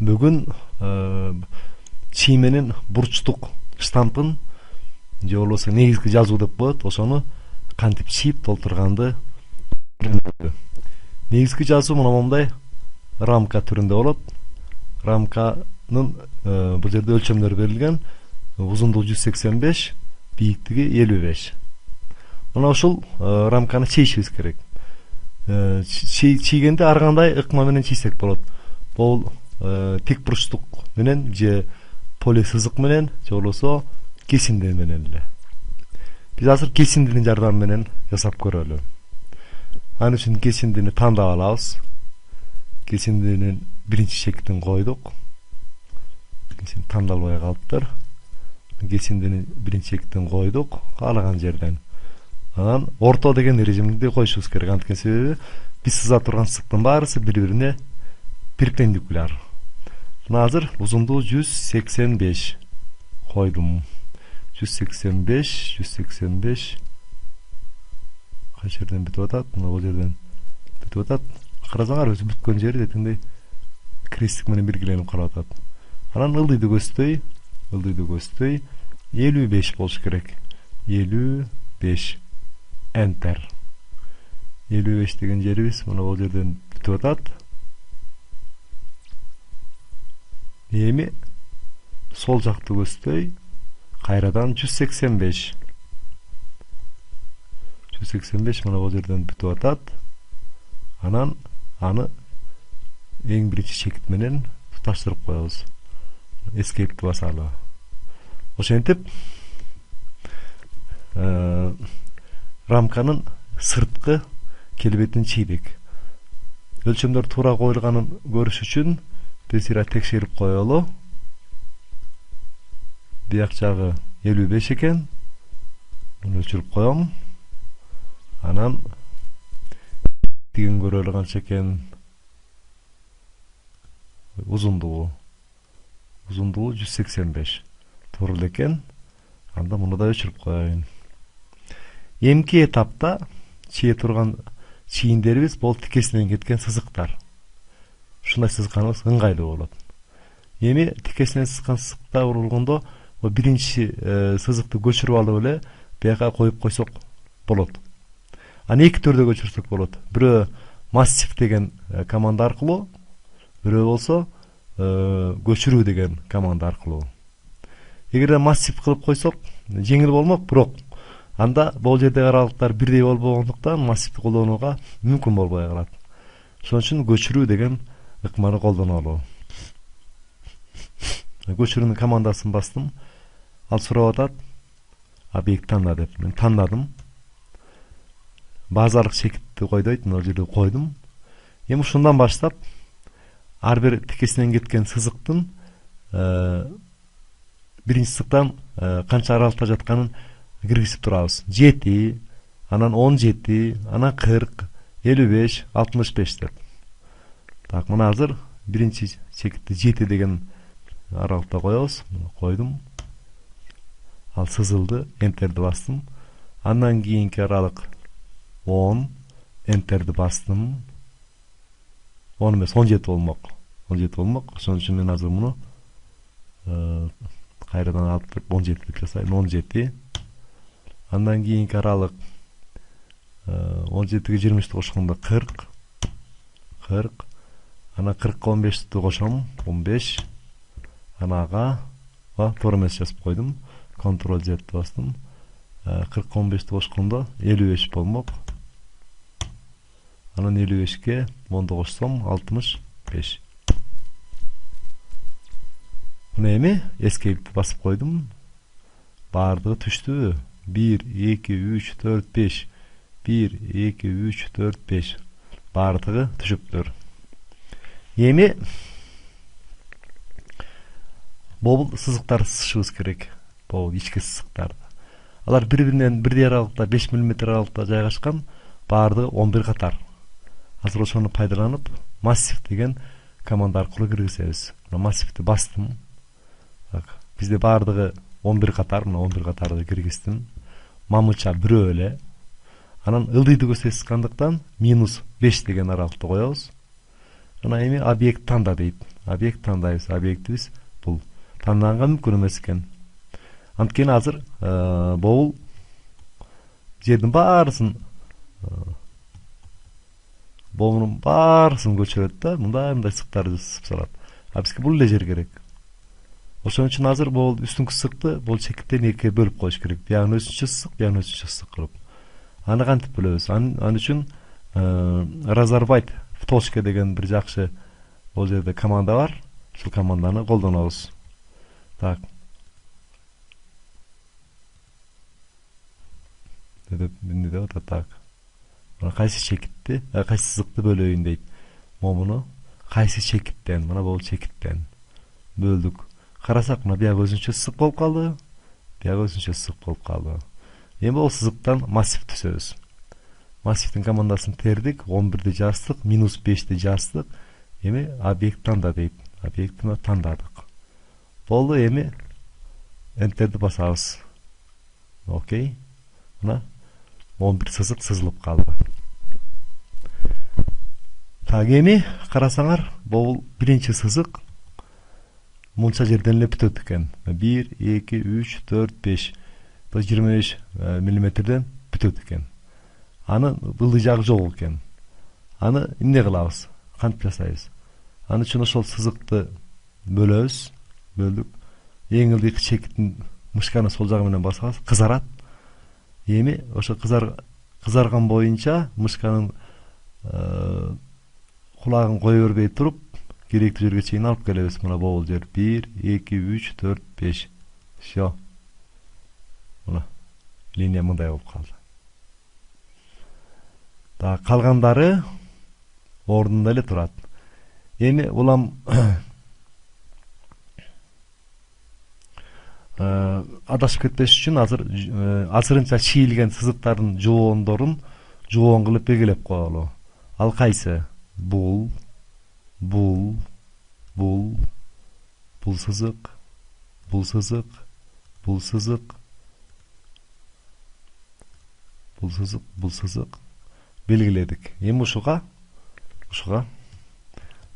Бүгүн чий менен бурчтук штампын же болбосо негизги жазуу деп коет, ошону кантип чийип толтурганды үйрөнөлү. Негизги жазуу мындай рамка түрүндө болот. Рамканын бул жерде өлчөмдөрү берилген. Узундугу 185, бийиктиги 55. Мына ушул рамканы чийишибиз керек. Чийгенде ар кандай ыкма менен чийсек болот. Бул тик бурчтук менен же поле сызык менен же болбосо кесинде менен эле. Биз азыр кесиндинин жардамы менен жасап көрөлү. Ал үчүн кесиндини тандап алабыз. Кесиндинин биринчи чекитин койдук. Кесинд тандалбай калыптыр. Кесиндинин биринчи чекитин койдук, каалаган жерден. Анан орто деген режимди коюшубуз керек. Анткени себеби биз сыза турган сызыктын баарысы бири-бирине перпендикуляр. Мына азыр узундугу 185 койдум. 185 кайсы жерден бүтүп атат? Мына бул жерден бүтүп атат. Карасаңар өзү бүткөн жери детиндей крестик менен биргеленип калып атат. Анан ылдыйды көздөй 55 болуш керек. 55 Enter. 55 деген жерибиз мына бул жерден бүтүп атат. Эми сол жакты көздөй кайрадан 185 мына бул жерден бүтүп атат. Анан аны эң биринчи чекит менен туташтырып коебуз. Escape'ти басалы. Ошентип рамканын сырткы келбетин чийдик. Өлчөмдөр туура коюлганын көрүш үчүн биз текшерип коелу. Бияк жагы 55 экен. Муну өчүрүп коем. Анан деген көрөлү канча экен? Узундугу 185. Туура эле экен. Анда муну да өчүрүп коеюн. Эмки этапта чие турган чийиндерибиз бул тикесинен кеткен сызыктар. Ушундай сызганыбыз ыңгайлуу болот. Эми тикесинен сызган сызыкта урулгондо биринчи сызыкты көчүрүп алып эле бияка коюп койсок болот. Аны эки түрдө көчүрсөк болот. Бирөө массив деген команда аркылуу, бирөө болсо көчүрүү деген команда аркылуу. Эгерде массив кылып койсок, жеңил болмок, бирок анда бул жердеги аралыктар бирдей болбогондуктан массивди колдонууга мүмкүн болбой калат. Ошон үчүн көчүрүү деген ыкманы колдонолу. Көчүрүүнүн командасын бастым. Ал сурап атат. Объект танда деп. Мен тандадым. Базалык чекитти койдойт, мына жерде койдум. Эми ушундан баштап ар бир тикесинен кеткен сызыктын биринчи сызыктан канча аралыкта жатканын киргизип турабыз. 7, анан 17, анан 40, 55, 65 деп. Так, мына азыр биринчи чекитти 7 деген аралыкта коебуз. Койдум. Ал сызылды, Enter'ди бастым. Андан кийинки аралык 10, Enter'ди бастым. 10 эмес, 17 болмок. 17 болмок. Ошон үчүн мен азыр муну кайрадан алып 17 деп жасайм. 17. Андан кийинки аралык 17-ге 23-ти кошкондо 40. 40. Ана 40-ка 15-ти кошом. 15. Анага туура эмес жазып койдум. Ctrl Z бастым. 40-ка 15-ти кошкондо 55 болмок. Анан 55-ке 10-ду кошсом 65. Мына эми Escape басып койдум. Бардыгы түштүбү? 1, 2, 3, 4, 5. 1, 2, 3, 4, 5. Бардыгы түшүптүр. Эми бул сызыктарды сызышыбыз керек. Бул ички сызыктарды. Алар бири-биринен бирдей аралыкта 5 мм аралыкта жайгашкан, бардыгы 11 катар. Азыр ошону пайдаланып, массив деген команда аркылуу киргизебиз. Мына массивди бастым. Так, бизде бардыгы 11 катар, мына 11 катарды киргиздим. Мамыча бирөө эле. Анан ылдыйды көздөй сызгандыктан -5 деген аралыкты коебуз. Жана эми объект танда дейт. объект тандайбыз. Объектибиз бул танданга мүмкүн эмес экен. Анткени азыр бул жердин баарысын боунун баарысын көчүрөт да, мындай ысыктарды сызып салат. А бизге бул эле жер керек. Ошон үчүн азыр бул үстүңкү ысыкты бул чекиттен экиге бөлүп коюш керек. Бягын өзүнчө ысык, бягын өзүнчө ысык кылып. Аны кантип бөлөбүз? Аны үчүн Razorbyte втошка деген бир жакшы бул жерде команда бар. Ушул команданы колдонобуз. Так. Эмне деп атат? Так. Мына кайсы чекитти, кайсы сызыкты бөлөйүн дейт. Момуну кайсы чекиттен, мына бул чекиттен бөлдүк. Карасак, мына бияк өзүнчө ысык болуп калды. Бияк өзүнчө ысык болуп калды. Эми бул сызыктан массив түзөбүз. Массивдин командасын тердик, 11-ди жаздык, -5-ти жаздык. Эми объект танда дейт. Объектини тандадык. Болду, эми Enter'ди басабыз. Окей. Мына 11 сызык сызылып калды. Так, эми карасаңар, бул биринчи сызык мынча жерден эле бүтөт экен. 1, 2, 3, 4, 5. 25 мм бүтөт экен. Аны ылдый жагы жок экен. Аны эмне кылабыз? Кантип жасайбыз? Аны үчүн ошол сызыкты бөлөбүз. Бөлдүк. Эң ылдыйкы чекиттин мышканы сол жагы менен басабыз, кызарат. Эми ошо кызарган боюнча мышканын кулагын кое бербей туруп, керектүү жерге чейин алып келебиз. Мына бул жер 1, 2, 3, 4, 5. Всё. Мына линия мындай болуп калды. Да, калгандары ордунда эле турат. Эми улам адашып кетпеш үчүн азырынча чийилген сызыктардын жоондорун жоон кылып белгилеп коелу. Ал кайсы? Бул сызык, бул сызык, бул сызык, бул сызык, бул сызык белгиледик. Эми ушуга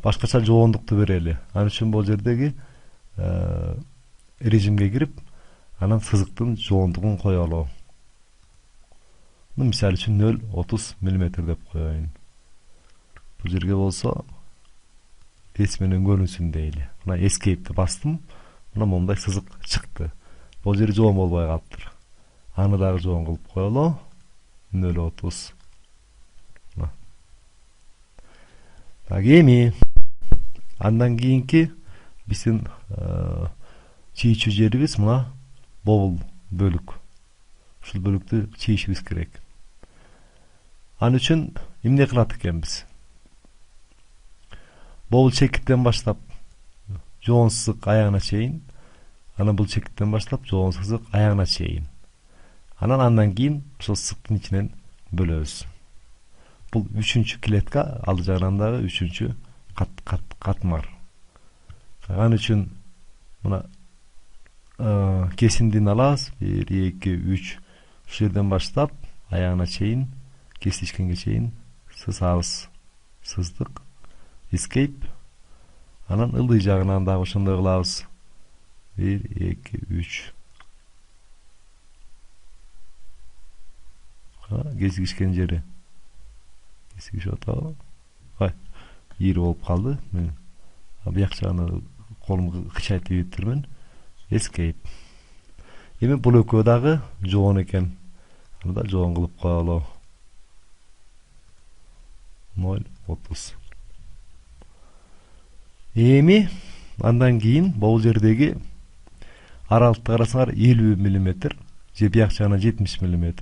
башкача жоондукту берели. Ал үчүн бул жердеги режимге кирип, анан сызыктын жоондугун коелу. Мисалы үчүн 0,30 мм деп коеюн. Бул жерге болсо эс менен көрүнсүн дейли. Мына escape'ти бастым. Мына мондай сызык чыкты. Бул жер жоон болбой калыптыр. Аны дагы жоон кылып коелу. 0,30. Так, эми андан кийинки биздин чийчү жерибиз мына бобул бөлүк. Ушул бөлүктү чийишибиз керек. Ан үчүн эмне кылат экенбиз? Бобул чекиттен баштап жоон сызык аягына чейин, анан бул чекиттен баштап жоон сызык аягына чейин. Андан кийин ошол сызыктын ичинен бөлөбүз. Бул 3-чү клетка, ал жагынан дагы 3-чү катмар. Ан үчүн мына кесиндин алабыз. 1, 2, 3. Ушул жерден баштап аягына чейин, кесилишкенге чейин сызабыз. Сыздык. Escape. Анан ылдый жагынан дагы ошондой кылабыз. 1, 2, 3. Кесилишкен жери. Кесилишип атабы? Ийри болуп калды. Мен бияк жагына колумду кычайтып ийиптирмин. Escape. Эми бул экөө дагы жоон экен. Аны да жоон кылып коелу. 0,30. Эми андан кийин бул жердеги аралыкты карасаңар 50 мм, же бияк жагына 70 мм.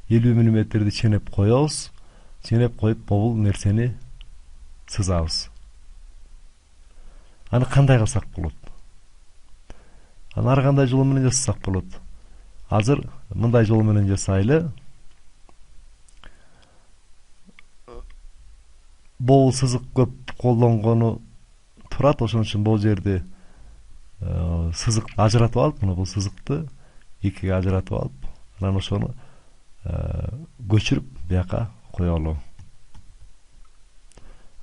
50 мм ченеп коебуз. Ченеп коюп бул нерсени сызабыз. Аны кандай кылсак болот? Аны ар кандай жол менен жасасак болот. Азыр мындай жол менен жасайлы. Бул сызык көп колдонгону турат, ошон үчүн бул жерде сызыкты ажыратып алып, мына бул сызыкты экиге ажыратып алып, анан ошону көчүрүп бияка коелу.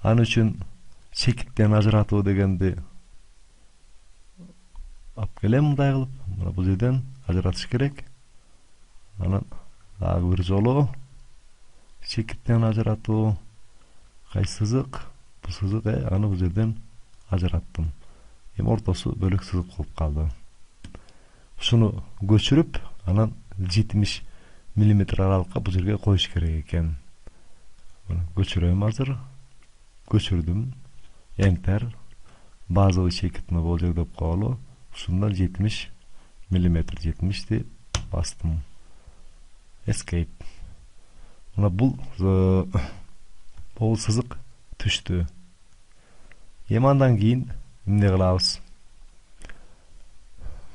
Ан үчүн чекиттен ажыратуу дегенди алып келем мындай кылып. Мына бул жерден ажыратыш керек. Анан дагы бир жолу чекиттен ажыратуу. Кайсы сызык? Бул сызык, аны бул жерден ажыраттым. Эми ортосу бөлөк сызык болуп калды. Ушуну көчүрүп, анан 70 мм аралыкка бул жерге коюш керек экен. Көчүрөм азыр. Көчүрдүм. Enter. Базовый чекитни бул жерде деп коелу. Ушундан 70 мм 70 бастым. Escape. Мына бул сызык түштү. Эми андан кийин эмне кылабыз?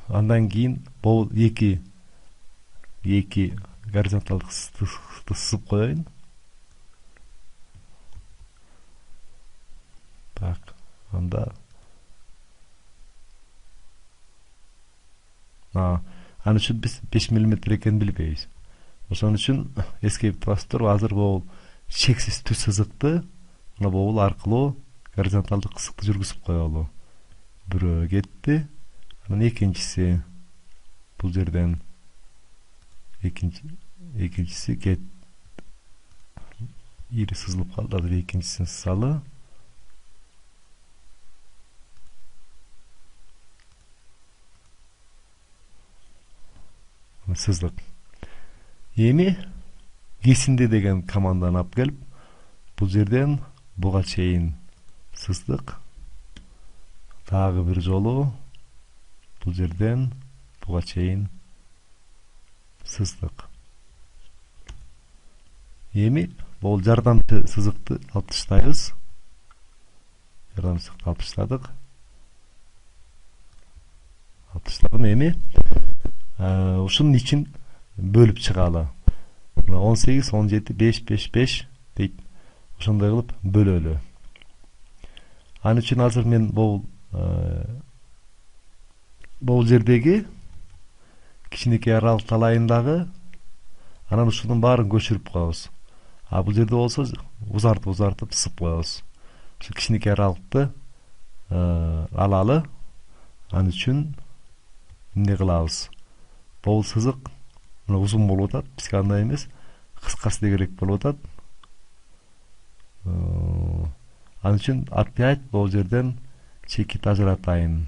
Андан кийин бул эки горизонталдык сызыкты сызып коеюн. Так, анда аны үчүн биз 5 мм экенин билбейбиз. Ошон үчүн escape басып туруп азыр бул чексиз түз сызыкты мына бул аркылуу горизонталдык сызыкты жүргүзүп коелу. Бирөө кетти. Анан экинчиси бул жерден экинчиси кет. Ири сызылып калды. Азыр экинчисин сызалы. Сыздык. Эми кесинде деген команданы алып келип, бул жерден буга чейин сыздык. Дагы бир жолу бул жерден буга чейин сыздык. Эми бул жардамчы сызыкты алып таштайбыз. Жардамчы сызыкты алып таштадык. Алып таштадым. Эми ушунун ичин бөлүп чыгалы. 18, 17, 5, 5, 5 дейт. Ошондой кылып бөлөлү. Аны үчүн азыр мен бул жердеги кичинекей аралык талайындагы анан ушунун баарын көчүрүп коебуз. Бул жерде болсо узартып сызып коебуз. Ушу кичинекей аралыкты алалы. Аны үчүн эмне кылабыз? Бул сызык узун болуп атат. Бизге андай эмес, кыскасы керек болуп атат. Аны үчүн опять бул жерден чекит ажыратайын.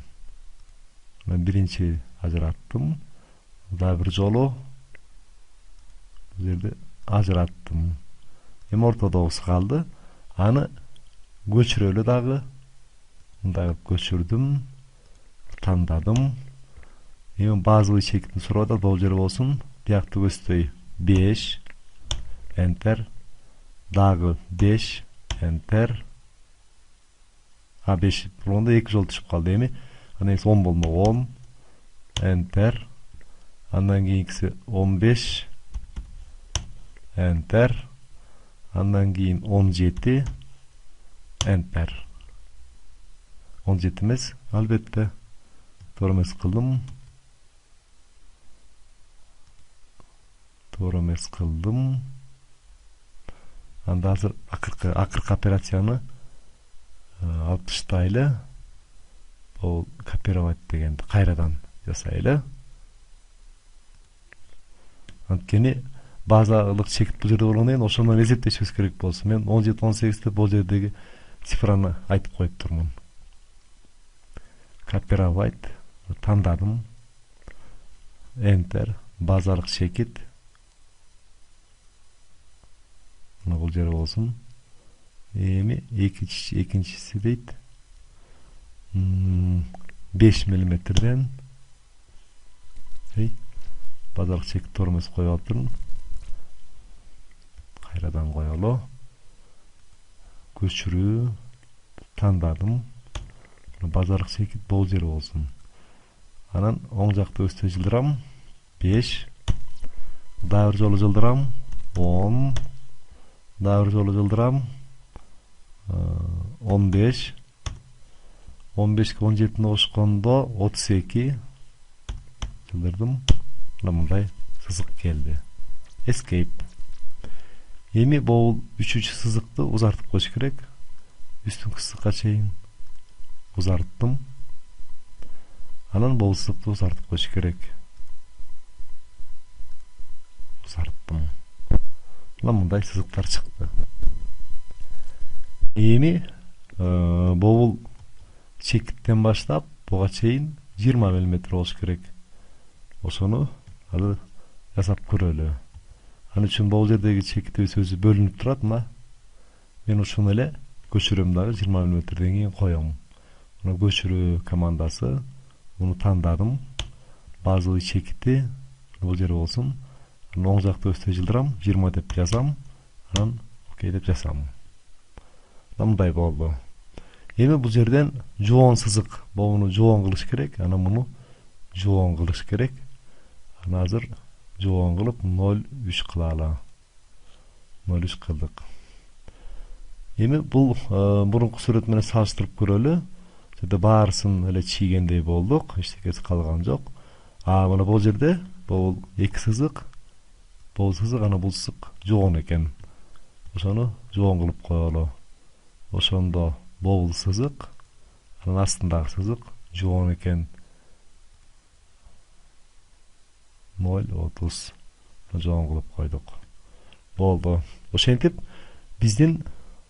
Мен биринчи ажыраттым. Дагы бир жолу бул жерде ажыраттым. Эми ортодо калды. Аны көчүрөлү дагы. Мындай көчүрдүм. Тандадым. Эми базовый чекитин сурап атат. Бул жер болсун. Биякты көздөй 5. Enter. Дагы 5. Enter. 5 болгондо 2 жолу түшүп калды. Эми анан 10 болмок 10. Enter. Андан кийинкиси 15. Enter. Андан кийин 17. Enter. 17 эмес, албетте. Туура эмес кылдым. Анда азыр акыркы операцияны алып таштайлы. Бул копировать дегенди кайрадан жасайлы. Анткени базалык чекит бул жерде болгондон кийин ошондон эсептешибиз керек болсун. Мен 17-18 деп бул жердеги цифраны айтып коюп турмун. Копировать тандадым. Enter. Базалык чекит. Мына бул жер болсун. Эми экинчиси дейт. 5 мм. Базалык чекит туура эмес коюп алыптырмын. Кайрадан коелу. Көчүрүү тандадым. Базалык чекит бул жер болсун. Анан оң жакты өстө жылдырам. 5. Дагы бир жолу жылдырам. 10. Дагы бир жолу жылдырам. 15. 15ке 17-ни кошкондо 32 жылдырдым. Мындай сызык келди. Escape. Эми бул 3-сызыкты узартып коюш керек. үстүнкү сызыкка чейин узарттым. Анан бул сызыкты узартып коюш керек. Узарттым. Мына мындай сызыктар чыкты. Эми бул чекиттен баштап буга чейин 20 мм болуш керек. Ошону алы жасап көрөлү. Аны үчүн бул жердеги чекитибиз өзү бөлүнүп турат, мына. Мен ушуну эле көчүрөм дагы 20 мм кийин коем. Мына көчүрүү командасы. Буну тандадым. Базовый чекити бул жер болсун. Оң жакта өстө жылдырам, 20 деп жазам. Анан окей деп жасам. Мындай болду. Эми бул жерден жоон сызык, буну жоон кылыш керек, анан муну жоон кылыш керек. Аны азыр жоон кылып 0,3 кылалы. 0,3 кылдык. Эми бул мурунку сүрөт менен салыштырып көрөлү. Жерде баарысын эле чийгендей болдук, эчтекеси калган жок. Мына бул жерде бул эки сызык, бул сызык, анан бул сызык жоон экен. Ошону жоон кылып коелу. Ошондо бул сызык, анан астындагы сызык жоон экен. 0,30 жоон кылып койдук. Болду. Ошентип биздин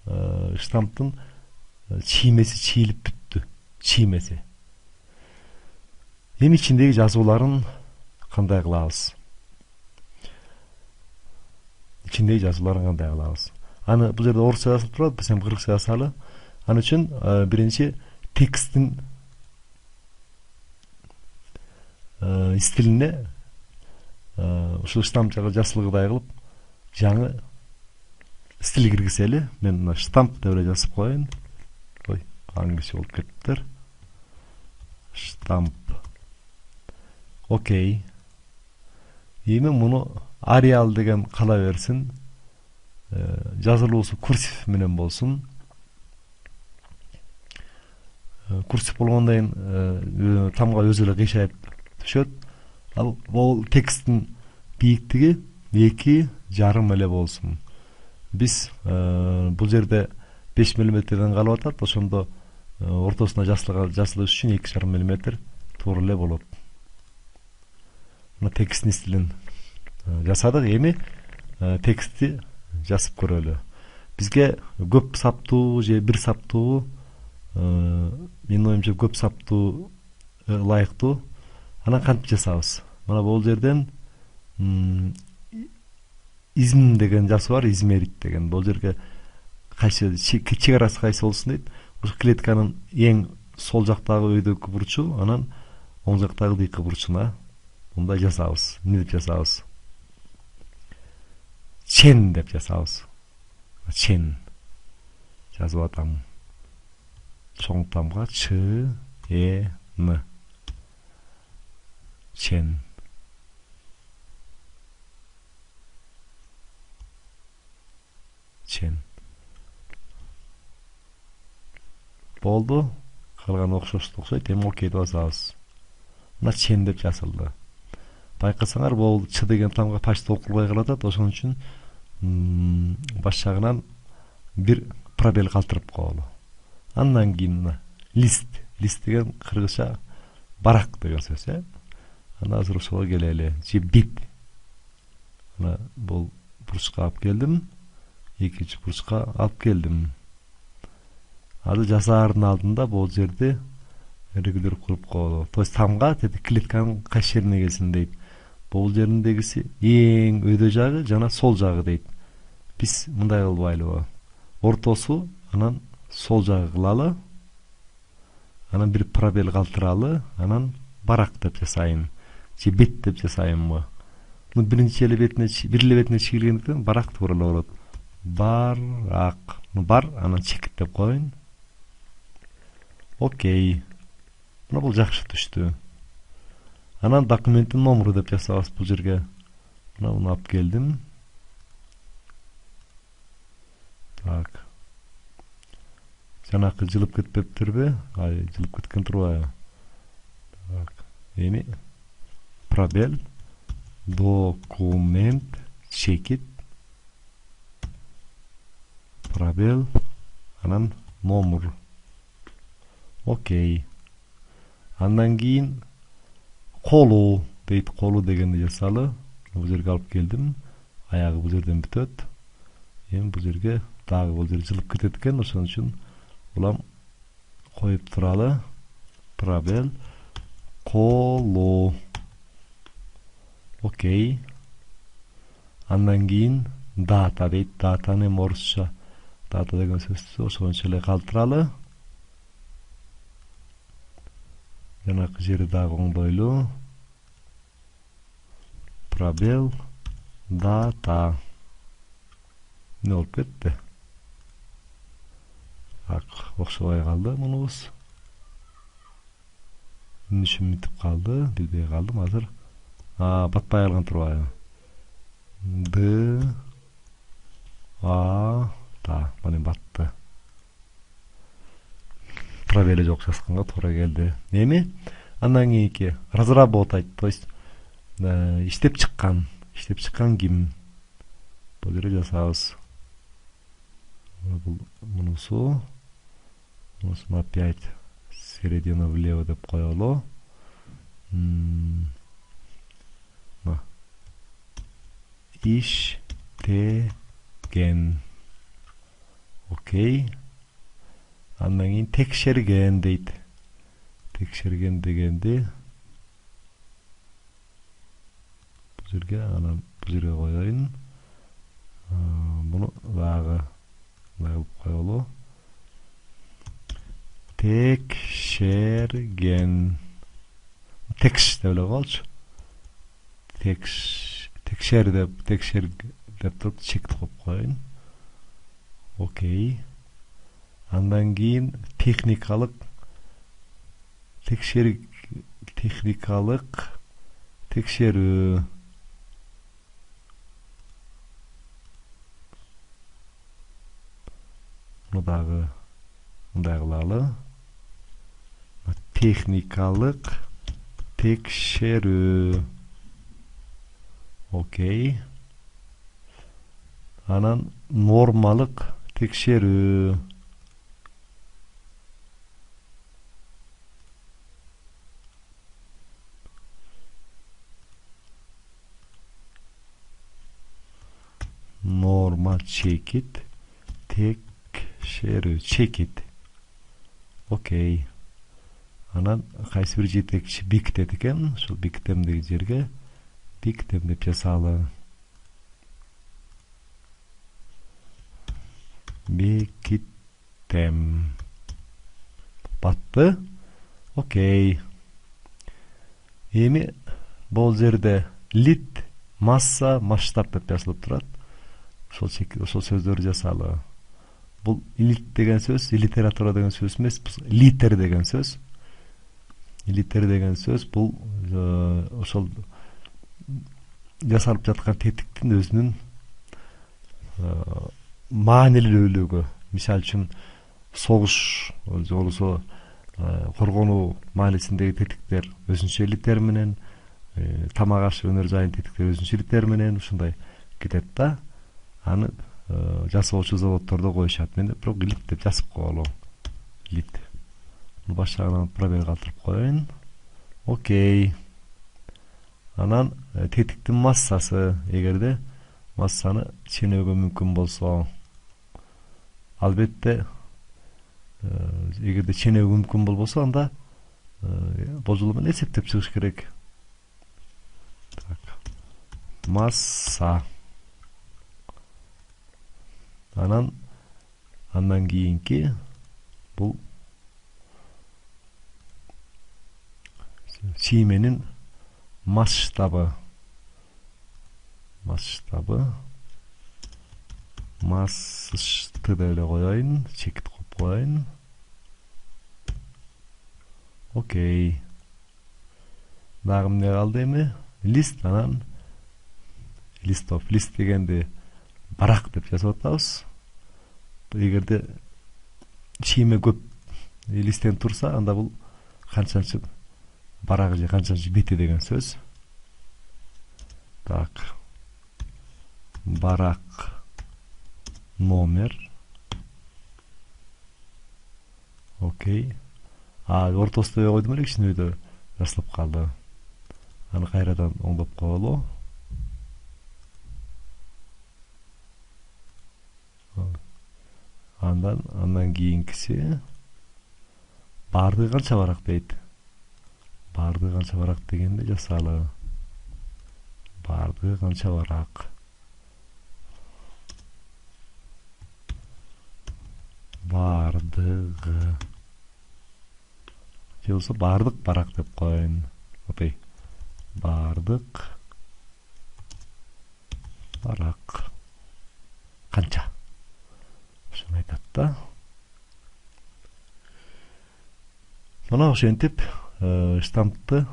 штамптын чиймеси чийилип бүттү. Чиймеси. Эми ичиндеги жазууларын кандай кылабыз? Ичиндеги жазууларын кандай кылабыз? Аны бул жерде орусча жазылып турат, биз эми кыргызча жазалы. Аны үчүн биринчи тексттин стилине ушул штамп жасылгыдай кылып жаңы стиль киргизели. Мен мына штамп деп эле жазып коеюн. Ой, англисче болуп кетиптир. Штамп. Окей. Эми муну Arial деген кала берсин. Жазылуусу курсив менен болсун. Курсив болгондон кийин тамга өзү эле кыйшайып түшөт. Ал бул тексттин бийиктиги 2,5 эле болсун. Биз бул жерде 5 мм калып атат, ошондо ортосуна жасылыш үчүн 2,5 мм туура эле болот. Мына тексттин стилин жасадык. Эми текстти жазып көрөлү. Бизге көп саптуу же бир саптуу, менин оюмча көп саптуу ылайыктуу. Анан кантип жасабыз? Мына бул жерден изм деген жазуу бар, измерить деген. Бул жерге кайсы чек арасы кайсы болсун дейт. Ошо клетканын эң сол жактагы өйдөкү бурчу, анан оң жактагы дыйкы бурчуна мындай жасабыз. Эмне деп жасабыз? Чен деп жасабыз. Чен жазып атам. Чоң тамга Ч, Н. Чен. Чен. Болду. Калган окшойт. Эми окей деп басабыз. Мына чен деп жазылды. Байкасаңар, бул Ч деген тамга почти окулбай калат. Ошон үчүн баш жагынан бир пробел калтырып коелу. Андан кийин лист. Лист деген кыргызча барак деген сөз, Аны азыр ошого келели. Же бит. Ана бул бурчка алып келдим. Экинчи бурчка алып келдим. Азыр жасаардын алдында бул жерди регулер кылып коелу. То есть тамга клетканын кайсы жерине келсин дейт. Бул жериндегиси эң өйдө жагы жана сол жагы дейт. Биз мындай кылбайлыбы? Ортосу анан сол жагы кылалы. Анан бир пробел калтыралы, анан барак деп жасайын. Же бет деп жасайынбы? Муну биринчи эле бетине, бир эле бетине чийилгендиктен барак туура эле болот. Барак. Бар, анан чекит деп коеюн. Окей. Мына бул жакшы түштү. Анан документтин номеру деп жасабыз бул жерге. Мына буну алып келдим. Так. Жанакы жылып кетпептирби? Ай, жылып кеткен турбайбы? Так. Эми пробел документ чекит пробел анан номер. Окей. Андан кийин колу дейт. Колу дегенди жасалы. Бул жерге алып келдим. Аягы бул жерден бүтөт. Эми бул жерге дагы бул жер жылып кетет экен. Ошон үчүн улам коюп туралы. Пробел колу. Окей. Андан кийин дата дейт. Датаны орусча дата деген сөздү ошончо эле калтыралы. Жанакы жери дагы оңдойлу. Пробел дата. Не болуп кетти? Так, окшобой калды мунубуз. Үнүшүм бүтүп калды, билбей калдым азыр. Батпай калган турбайбы? Та, мына батты. Пробели жок жазганга туура келди. Эми андан кийинки разработать, то есть иштеп чыккан. Иштеп чыккан ким? Бул жерге жасабыз. Мунусу опять середину влево деп коелу. Иштеген. Окей. Андан кийин текшерген дейт. Текшерген дегенди бул жерге, анан бул жерге коеюн. Буну дагы кылып коелу. Текшерген. Текш деп эле коелучу. Текшер деп туруп чекти коюп коеюн. Окей. Андан кийин техникалык текшерүү. Муну дагы мындай кылалы. Техникалык текшерүү. Окей. Анан нормалык текшерүү. Normal чекит, текшерүү, чекит. Окей. Анан кайсы бир жетекчи бекитет экен, ошол бекитемдеги жерге бекитем деп жасалы. Бекитем. Батты. Окей. Эми бул жерде лит, масса, масштаб деп жазылып турат. Ошол сөздөрдү жасалы. Бул лит деген сөз, литература деген сөз эмес, литер деген сөз. Литер деген сөз бул ошол жасалып жаткан тетиктин өзүнүн маанилүүлүгү. Мисалы үчүн согуш болсо коргонуу маанисиндеги тетиктер өзүнчө литер менен, тамак аш өнөр жайын тетиктер өзүнчө литер менен ушундай кетет да. Аны жасоочу заводдордо коюшат. Мен бирок лит деп жазып коелу. Лит. Башлаган пробел калтырып коеюн. Окей. Анан тетиктин массасы, эгерде массаны ченөөгө мүмкүн болсо, албетте эгерде ченөөгө мүмкүн болбосо, анда божулу менен эсептеп чыгыш керек. Так. Масса. Андан кийинки бул чийменин масштабы. Масшты деп эле коеюн, чекит коюп коеюн. Окей. Дагы эмне калды эми? Лист, анан листоф. Лист дегенди барак деп жазып атабыз. Эгерде чийме көп листтен турса, анда бул канчанчы барагы же канчанчы бети деген сөз. Так. Барак номер. Окей. Ортосунда койдум эле кичине өйдө жасалып калды. Аны кайрадан оңдоп коелу. Андан кийинкиси бардыгы канча барак дейт. Бардыгы канча барак дегенде жасалы. Бардыгы канча барак. Бардыгы. Же болсо бардык барак деп коеюн. Окей. Бардык барак канча. Ошону айтат да. Мына ошентип штампты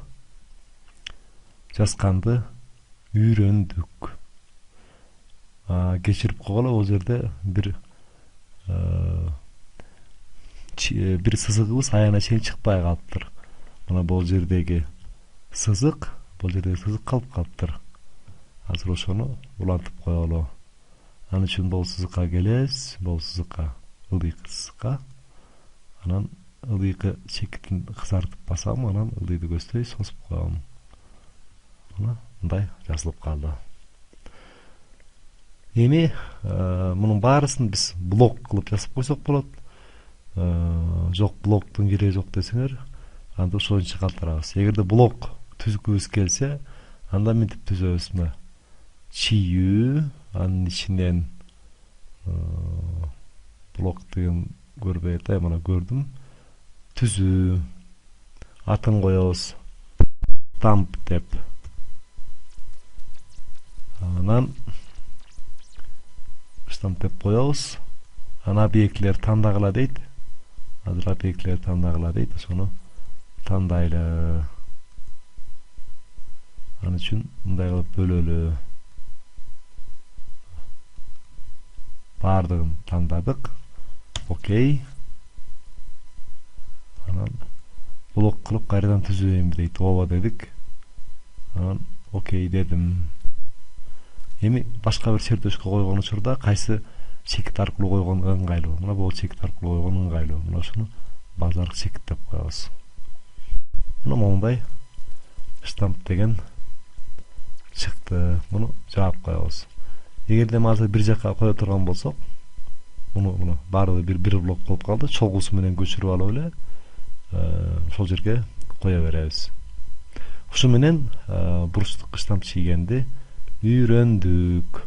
жазганды үйрөндүк. Кечирип койгола, бул жерде бир сызыгыбыз аягына чейин чыкпай калыптыр. Мына бул жердеги сызык калып калыптыр. Азыр ошону улантып коелу. Аны үчүн бул сызыкка келебиз, бул сызыкка, ылдыйкы сызыкка. Анан ылдыйкы чекитин кызартып басам, анан ылдыйды көздөй созуп коем. Мына мындай жазылып калды. Эми мунун баарысын биз блок кылып жазып койсок болот. Жок, блоктун кереги жок десеңер, анда ошончо калтырабыз. Эгерде блок түзгүбүз келсе, анда мынтип түзөбүз. Мына чийүү, анын ичинен блок деген көрбөй атайм, мына көрдүм. Түзүү атын коебуз. Stamp деп. Анан stamp деп коебуз. Ана объектилер тандагыла дейт. Азыр объектилер тандагыла дейт. Ошону тандайлы. Аны үчүн мындай кылып бөлөлү. Бардыгын тандадык. Окей. Анан блок кылып кайрадан түзөйм дейт. Ооба дедик. Анан окей дедим. Эми башка бир чертөшкө койгон учурда кайсы чекит аркылуу койгон ыңгайлуу. Мына бул чекит аркылуу койгон ыңгайлуу. Мына ошону базаркы чекит деп коебуз. Мына моундай штамп деген чыкты. Муну жаап коебуз. Эгерде азыр бир жакка кое турган болсок, муну баары бир блок болуп калды. Чогуусу менен көчүрүп алып эле ошол жерге кое беребиз. Ошо менен бурчтук штамп чийгенди үйрөндүк.